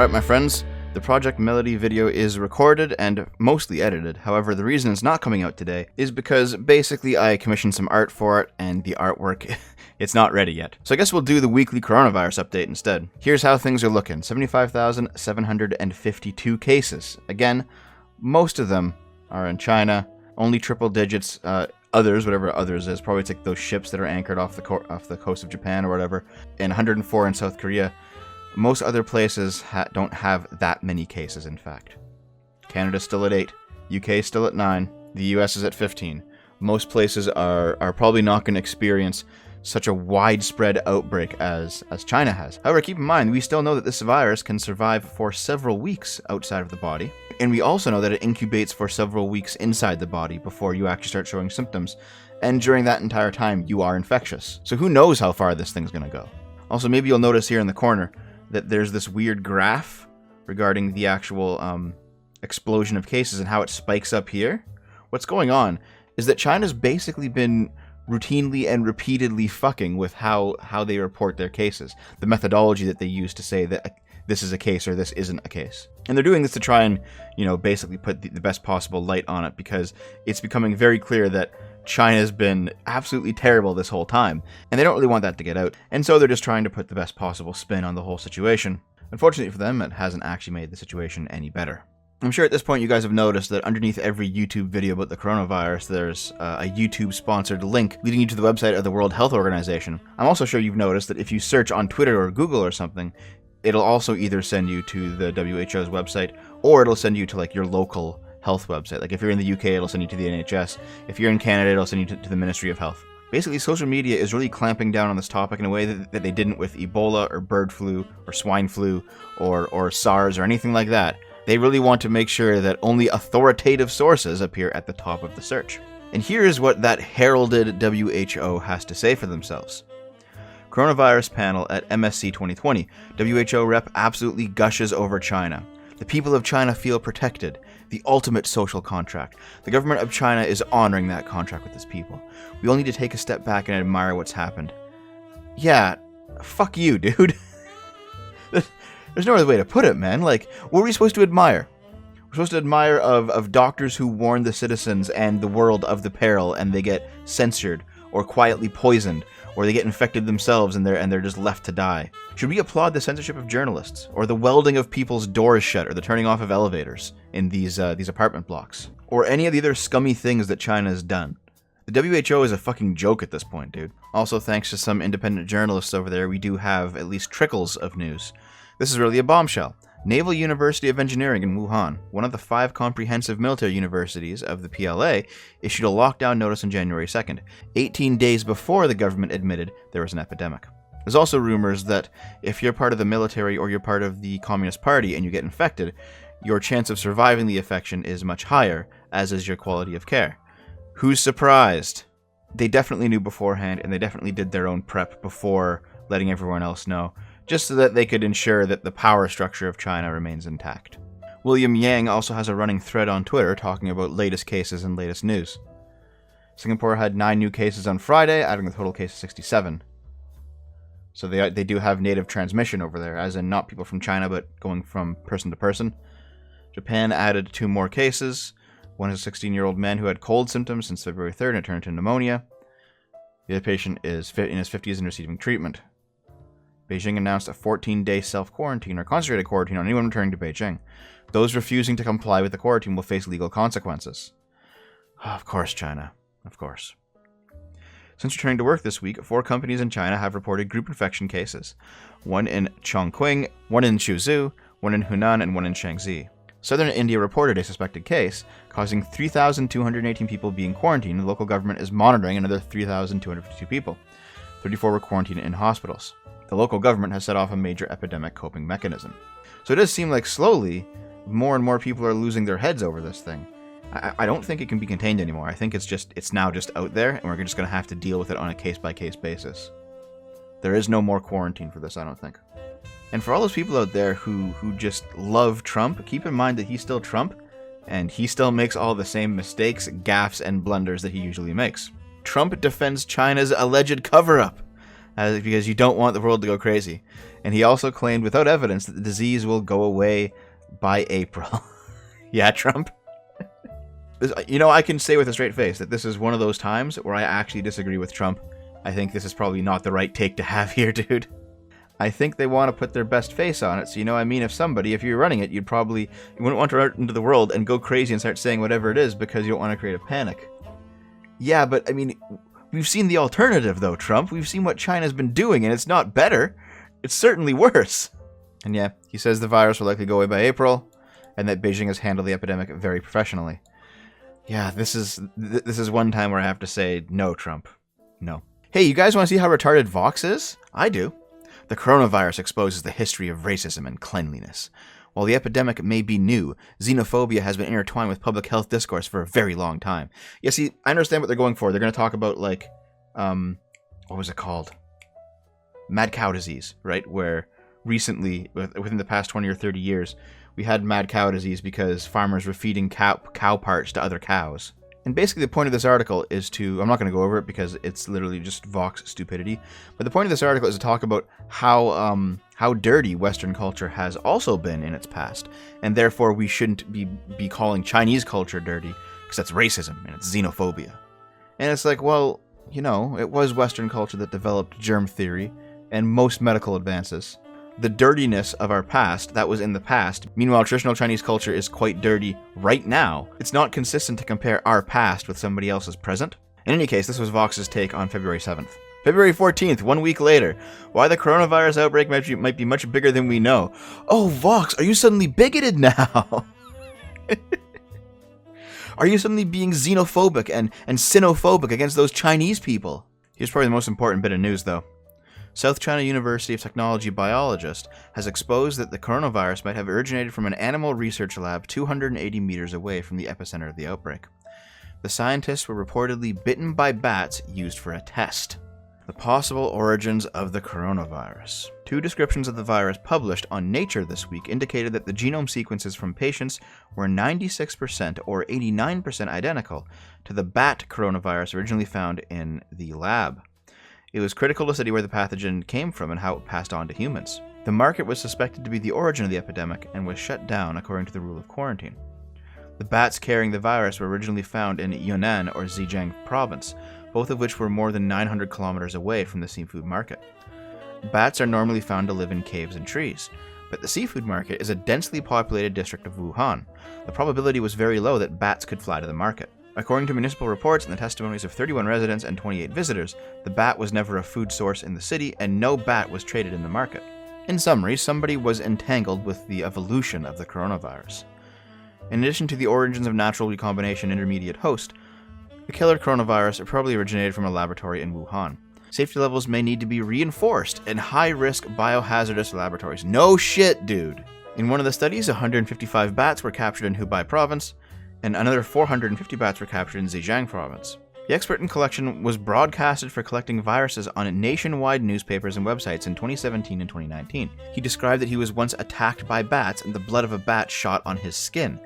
Alright my friends, the Project Melody video is recorded and mostly edited. However, the reason it's not coming out today is because basically I commissioned some art for it and the artwork, it's not ready yet. So I guess we'll do the weekly coronavirus update instead. Here's how things are looking. 75,752 cases. Again, most of them are in China, only triple digits. Others, whatever others is, probably it's like those ships that are anchored off the coast of Japan or whatever, and 104 in South Korea. Most other places don't have that many cases, in fact. Canada's still at 8, UK still at 9, the US is at 15. Most places are probably not going to experience such a widespread outbreak as China has. However, keep in mind, we still know that this virus can survive for several weeks outside of the body. And we also know that it incubates for several weeks inside the body before you actually start showing symptoms. And during that entire time, you are infectious. So who knows how far this thing's going to go. Also, maybe you'll notice here in the corner that there's this weird graph regarding the actual explosion of cases and how it spikes up here. What's going on is that China's basically been routinely and repeatedly fucking with how they report their cases. The methodology that they use to say that this is a case or this isn't a case. And they're doing this to try and, basically put the best possible light on it, because it's becoming very clear that China's been absolutely terrible this whole time, and they don't really want that to get out. And so they're just trying to put the best possible spin on the whole situation. Unfortunately for them, it hasn't actually made the situation any better. I'm sure at this point you guys have noticed that underneath every YouTube video about the coronavirus, there's a YouTube-sponsored link leading you to the website of the World Health Organization. I'm also sure you've noticed that if you search on Twitter or Google or something, it'll also either send you to the WHO's website, or it'll send you to like your local health website. Like if you're in the UK, it'll send you to the NHS. If you're in Canada, it'll send you to the Ministry of Health. Basically, social media is really clamping down on this topic in a way that they didn't with Ebola or bird flu or swine flu or SARS or anything like that. They really want to make sure that only authoritative sources appear at the top of the search. And here's what that heralded WHO has to say for themselves. Coronavirus panel at MSC 2020. WHO rep absolutely gushes over China. The people of China feel protected. The ultimate social contract. The government of China is honoring that contract with its people. We all need to take a step back and admire what's happened. Yeah, fuck you, dude. There's no other way to put it, man. Like, what are we supposed to admire? We're supposed to admire of doctors who warn the citizens and the world of the peril, and they get censored or quietly poisoned, or they get infected themselves and they're just left to die. Should we applaud the censorship of journalists, or the welding of people's doors shut, or the turning off of elevators in these apartment blocks, or any of the other scummy things that China has done? The WHO is a fucking joke at this point, dude. Also, thanks to some independent journalists over there, we do have at least trickles of news. This is really a bombshell. Naval University of Engineering in Wuhan, one of the 5 comprehensive military universities of the PLA, issued a lockdown notice on January 2nd, 18 days before the government admitted there was an epidemic. There's also rumors that if you're part of the military or you're part of the Communist Party and you get infected, your chance of surviving the infection is much higher, as is your quality of care. Who's surprised? They definitely knew beforehand, and they definitely did their own prep before letting everyone else know, just so that they could ensure that the power structure of China remains intact. William Yang also has a running thread on Twitter talking about latest cases and latest news. Singapore had 9 new cases on Friday, adding a total case of 67. So they do have native transmission over there, as in not people from China, but going from person to person. Japan added 2 more cases. One is a 16-year-old man who had cold symptoms since February 3rd and it turned into pneumonia. The other patient is in his 50s and receiving treatment. Beijing announced a 14-day self-quarantine or concentrated quarantine on anyone returning to Beijing. Those refusing to comply with the quarantine will face legal consequences. Of course, China. Of course. Since returning to work this week, 4 companies in China have reported group infection cases. 1 in Chongqing, 1 in Chuzhou, 1 in Hunan, and 1 in Shaanxi. Southern India reported a suspected case, causing 3,218 people being quarantined. The local government is monitoring another 3,252 people. 34 were quarantined in hospitals. The local government has set off a major epidemic coping mechanism. So it does seem like slowly, more and more people are losing their heads over this thing. I don't think it can be contained anymore. I think it's now just out there, and we're just going to have to deal with it on a case-by-case basis. There is no more quarantine for this, I don't think. And for all those people out there who just love Trump, keep in mind that he's still Trump, and he still makes all the same mistakes, gaffes, and blunders that he usually makes. Trump defends China's alleged cover-up. because you don't want the world to go crazy. And he also claimed without evidence that the disease will go away by April. Yeah, Trump. I can say with a straight face that this is one of those times where I actually disagree with Trump. I think this is probably not the right take to have here, dude. I think they want to put their best face on it. So, if you're running it, you wouldn't want to run out into the world and go crazy and start saying whatever it is because you don't want to create a panic. Yeah, but, we've seen the alternative, though, Trump. We've seen what China's been doing, and it's not better. It's certainly worse. And yeah, he says the virus will likely go away by April, and that Beijing has handled the epidemic very professionally. Yeah, this is one time where I have to say, no, Trump. No. Hey, you guys want to see how retarded Vox is? I do. The coronavirus exposes the history of racism and cleanliness. While the epidemic may be new, xenophobia has been intertwined with public health discourse for a very long time. Yeah, see, I understand what they're going for. They're going to talk about, what was it called? Mad cow disease, right? Where recently, within the past 20 or 30 years, we had mad cow disease because farmers were feeding cow parts to other cows. And basically the point of this article is I'm not going to go over it because it's literally just Vox stupidity, but the point of this article is to talk about how dirty Western culture has also been in its past, and therefore we shouldn't be calling Chinese culture dirty, because that's racism and it's xenophobia. And it's like, well, it was Western culture that developed germ theory and most medical advances. The dirtiness of our past, that was in the past. Meanwhile, traditional Chinese culture is quite dirty right now. It's not consistent to compare our past with somebody else's present. In any case, this was Vox's take on February 7th. February 14th, 1 week later. Why the coronavirus outbreak might be much bigger than we know. Oh, Vox, are you suddenly bigoted now? Are you suddenly being xenophobic and sinophobic against those Chinese people? Here's probably the most important bit of news, though. South China University of Technology biologist has exposed that the coronavirus might have originated from an animal research lab 280 meters away from the epicenter of the outbreak. The scientists were reportedly bitten by bats used for a test. The possible origins of the coronavirus. 2 descriptions of the virus published on Nature this week indicated that the genome sequences from patients were 96% or 89% identical to the bat coronavirus originally found in the lab. It was critical to study where the pathogen came from and how it passed on to humans. The market was suspected to be the origin of the epidemic and was shut down according to the rule of quarantine. The bats carrying the virus were originally found in Yunnan or Zhejiang province, both of which were more than 900 kilometers away from the seafood market. Bats are normally found to live in caves and trees, but the seafood market is a densely populated district of Wuhan. The probability was very low that bats could fly to the market. According to municipal reports and the testimonies of 31 residents and 28 visitors, the bat was never a food source in the city and no bat was traded in the market. In summary, somebody was entangled with the evolution of the coronavirus. In addition to the origins of natural recombination intermediate host, the killer coronavirus probably originated from a laboratory in Wuhan. Safety levels may need to be reinforced in high-risk biohazardous laboratories. No shit, dude! In one of the studies, 155 bats were captured in Hubei province, and another 450 bats were captured in Zhejiang province. The expert in collection was broadcasted for collecting viruses on nationwide newspapers and websites in 2017 and 2019. He described that he was once attacked by bats and the blood of a bat shot on his skin.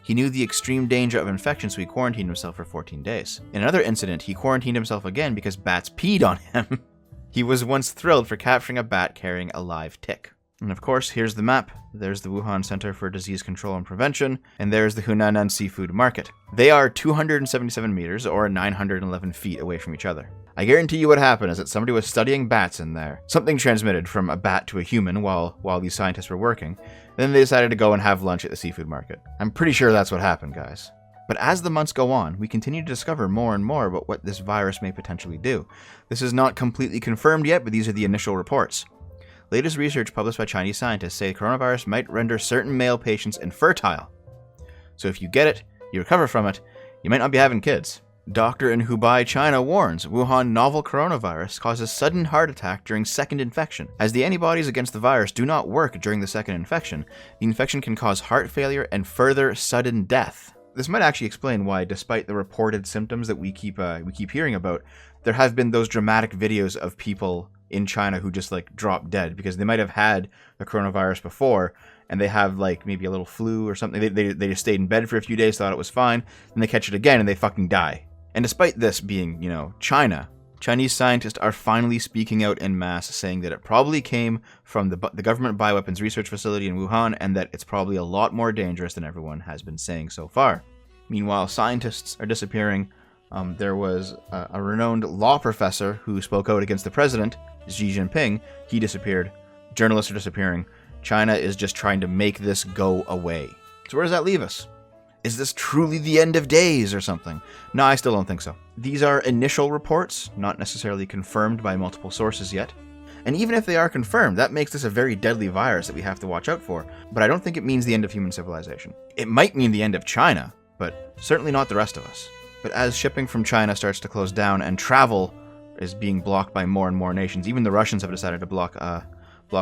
He knew the extreme danger of infection, so he quarantined himself for 14 days. In another incident, he quarantined himself again because bats peed on him. He was once thrilled for capturing a bat carrying a live tick. And of course, here's the map. There's the Wuhan Center for Disease Control and Prevention, and there's the Hunanan Seafood Market. They are 277 meters, or 911 feet away from each other. I guarantee you what happened is that somebody was studying bats in there. Something transmitted from a bat to a human while these scientists were working, and then they decided to go and have lunch at the seafood market. I'm pretty sure that's what happened, guys. But as the months go on, we continue to discover more and more about what this virus may potentially do. This is not completely confirmed yet, but these are the initial reports. Latest research published by Chinese scientists say coronavirus might render certain male patients infertile. So if you get it, you recover from it, you might not be having kids. Doctor in Hubei, China warns Wuhan novel coronavirus causes sudden heart attack during second infection. As the antibodies against the virus do not work during the second infection, the infection can cause heart failure and further sudden death. This might actually explain why, despite the reported symptoms that we keep hearing about, there have been those dramatic videos of people in China who just drop dead because they might have had the coronavirus before and they have maybe a little flu or something. They just stayed in bed for a few days, thought it was fine, and they catch it again and they fucking die. And despite this being, China Chinese scientists are finally speaking out en masse, saying that it probably came from the government bioweapons research facility in Wuhan, and that it's probably a lot more dangerous than everyone has been saying so far. Meanwhile, scientists are disappearing. There was a renowned law professor who spoke out against the president, Xi Jinping. He disappeared. Journalists are disappearing. China is just trying to make this go away. So where does that leave us? Is this truly the end of days or something? No, I still don't think so. These are initial reports, not necessarily confirmed by multiple sources yet. And even if they are confirmed, that makes this a very deadly virus that we have to watch out for. But I don't think it means the end of human civilization. It might mean the end of China, but certainly not the rest of us. But as shipping from China starts to close down and travel is being blocked by more and more nations, even the Russians have decided to block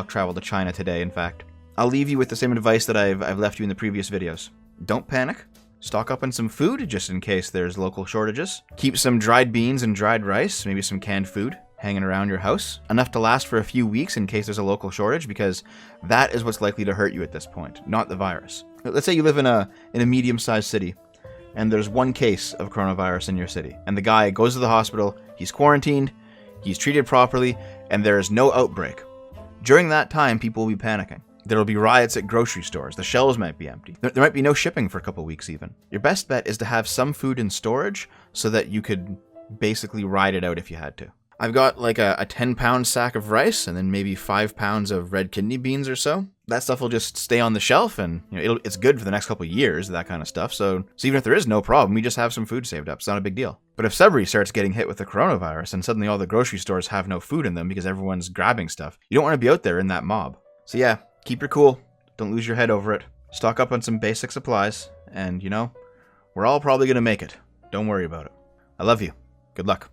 travel to China today, in fact. I'll leave you with the same advice that I've left you in the previous videos. Don't panic. Stock up on some food just in case there's local shortages. Keep some dried beans and dried rice, maybe some canned food, hanging around your house. Enough to last for a few weeks in case there's a local shortage, because that is what's likely to hurt you at this point, not the virus. Let's say you live in a medium-sized city, and there's one case of coronavirus in your city, and the guy goes to the hospital, he's quarantined, he's treated properly, and there is no outbreak. During that time, people will be panicking. There will be riots at grocery stores. The shelves might be empty. There might be no shipping for a couple weeks even. Your best bet is to have some food in storage so that you could basically ride it out if you had to. I've got like a 10-pound sack of rice and then maybe 5 pounds of red kidney beans or so. That stuff will just stay on the shelf, and it's good for the next couple of years, that kind of stuff. So even if there is no problem, we just have some food saved up. It's not a big deal. But if Sudbury starts getting hit with the coronavirus and suddenly all the grocery stores have no food in them because everyone's grabbing stuff, you don't want to be out there in that mob. So yeah, keep your cool. Don't lose your head over it. Stock up on some basic supplies, and we're all probably going to make it. Don't worry about it. I love you. Good luck.